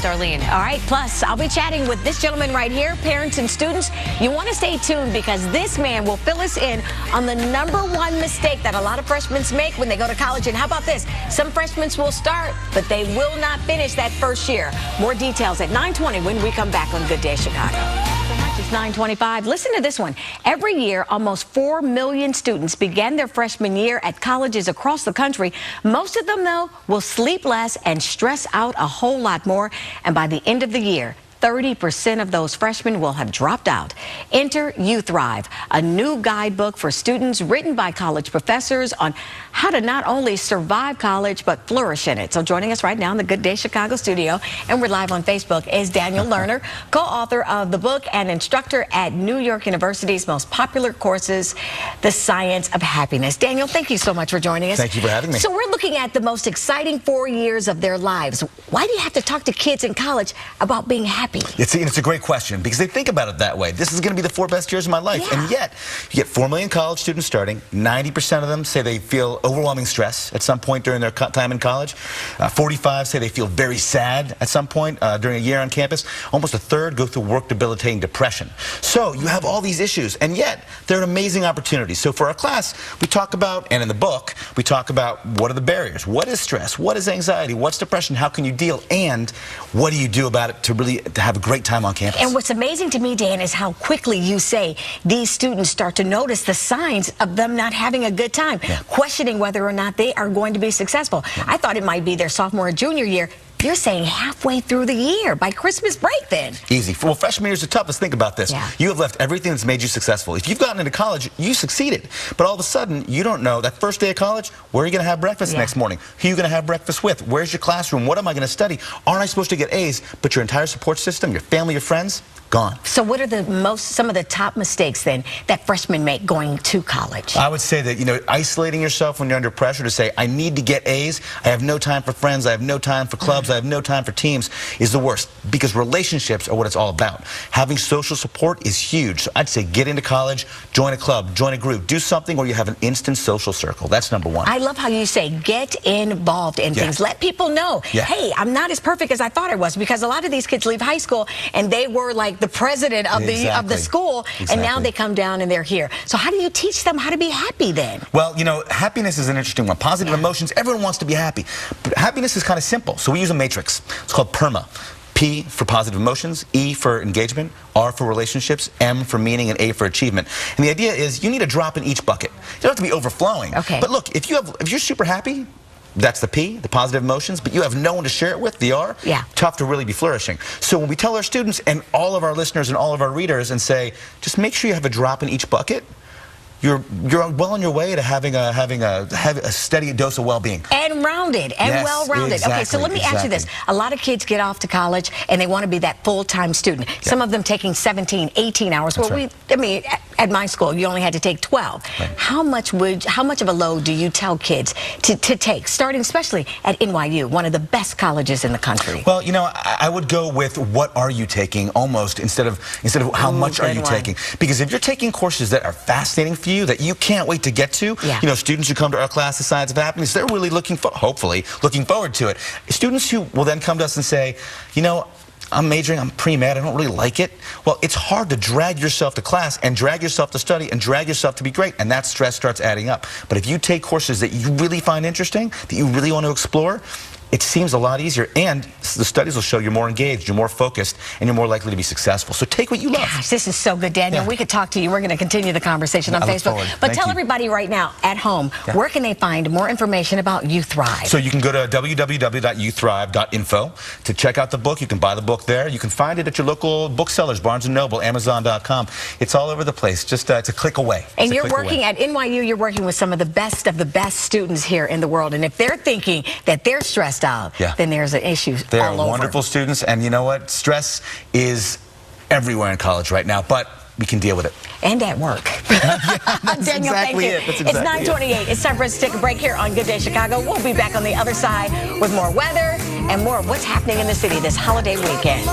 Darlene. All right, plus I'll be chatting with this gentleman right here, parents and students. You want to stay tuned because this man will fill us in on the #1 mistake that a lot of freshmen make when they go to college. And how about this? Some freshmen will start, but they will not finish that first year. More details at 9:20 when we come back on Good Day Chicago. It's 9:25. Listen to this one. Every year, almost 4 million students begin their freshman year at colleges across the country. Most of them, though, will sleep less and stress out a whole lot more. And by the end of the year, 30% of those freshmen will have dropped out. Enter You Thrive, a new guidebook for students written by college professors on how to not only survive college, but flourish in it. So joining us right now in the Good Day Chicago studio, and we're live on Facebook, is Daniel Lerner, co-author of the book and instructor at New York University's most popular courses, The Science of Happiness. Daniel, thank you so much for joining us. Thank you for having me. So we're looking at the most exciting 4 years of their lives. Why do you have to talk to kids in college about being happy? It's a great question because they think about it that way. This is going to be the 4 best years of my life. Yeah. And yet, you get 4 million college students starting. 90% of them say they feel overwhelming stress at some point during their time in college. 45 say they feel very sad at some point during a year on campus. Almost a third go through work-debilitating depression. So you have all these issues, and yet they're an amazing opportunity. So for our class, we talk about, and in the book, we talk about what are the barriers? What is stress? What is anxiety? What's depression? How can you deal? And what do you do about it to have a great time on campus? And what's amazing to me, Dan, is how quickly you say these students start to notice the signs of them not having a good time, questioning whether or not they are going to be successful. I thought it might be their sophomore or junior year. You're saying halfway through the year, by Christmas break then. Easy. Well, freshman year is the toughest. Think about this. Yeah. You have left everything that's made you successful. If you've gotten into college, you succeeded. But all of a sudden, you don't know that first day of college, where are you going to have breakfast next morning? Who are you going to have breakfast with? Where's your classroom? What am I going to study? Aren't I supposed to get A's? But your entire support system, your family, your friends, gone. So what are some of the top mistakes then that freshmen make going to college? I would say that, isolating yourself when you're under pressure to say, I need to get A's, I have no time for friends, I have no time for clubs, I have no time for teams, is the worst. Because relationships are what it's all about. Having social support is huge. So I'd say get into college, join a club, join a group, do something where you have an instant social circle. That's #1. I love how you say get involved in things. Let people know, hey, I'm not as perfect as I thought I was, because a lot of these kids leave high school and they were like the president of the school, and now they come down and they're here. So how do you teach them how to be happy then? Well, happiness is an interesting one. Positive emotions, everyone wants to be happy. But happiness is kind of simple. So we use a matrix. It's called PERMA. P for positive emotions, E for engagement, R for relationships, M for meaning, and A for achievement. And the idea is you need a drop in each bucket. You don't have to be overflowing. Okay. But look, if you're super happy, that's the P, the positive emotions, but you have no one to share it with, the R, tough to really be flourishing. So when we tell our students and all of our listeners and all of our readers and say, just make sure you have a drop in each bucket, you're well on your way to having a steady dose of well-being. And rounded, and well-rounded. Exactly, okay, so let me ask you this. A lot of kids get off to college and they want to be that full-time student. Some of them taking 17, 18 hours. That's well, at my school, you only had to take 12. Right. How much of a load do you tell kids to take, starting especially at NYU, one of the best colleges in the country? Well, I would go with what are you taking almost instead of how much are you taking. Because if you're taking courses that are fascinating for you, that you can't wait to get to, students who come to our class, The Science of Happiness, they're really hopefully looking forward to it. Students who will then come to us and say, I'm majoring, I'm pre-med, I don't really like it. Well, it's hard to drag yourself to class and drag yourself to study and drag yourself to be great, and that stress starts adding up. But if you take courses that you really find interesting, that you really want to explore, it seems a lot easier, and the studies will show you're more engaged, you're more focused, and you're more likely to be successful. So take what you love. Gosh, this is so good, Daniel. We could talk to you. We're going to continue the conversation on Facebook. But tell everybody right now, at home, where can they find more information about You Thrive? So you can go to www.youthrive.info to check out the book. You can buy the book there. You can find it at your local booksellers, Barnes & Noble, Amazon.com. It's all over the place. Just it's a click away. And you're working at NYU, you're working with some of the best students here in the world. And if they're thinking that they're stressed out, then there's an issue They all are over. wonderful students, and you know what? Stress is everywhere in college right now, but we can deal with it. And at work. Daniel, thank you. It's exactly 9:28. It's time for us to take a break here on Good Day Chicago. We'll be back on the other side with more weather and more of what's happening in the city this holiday weekend.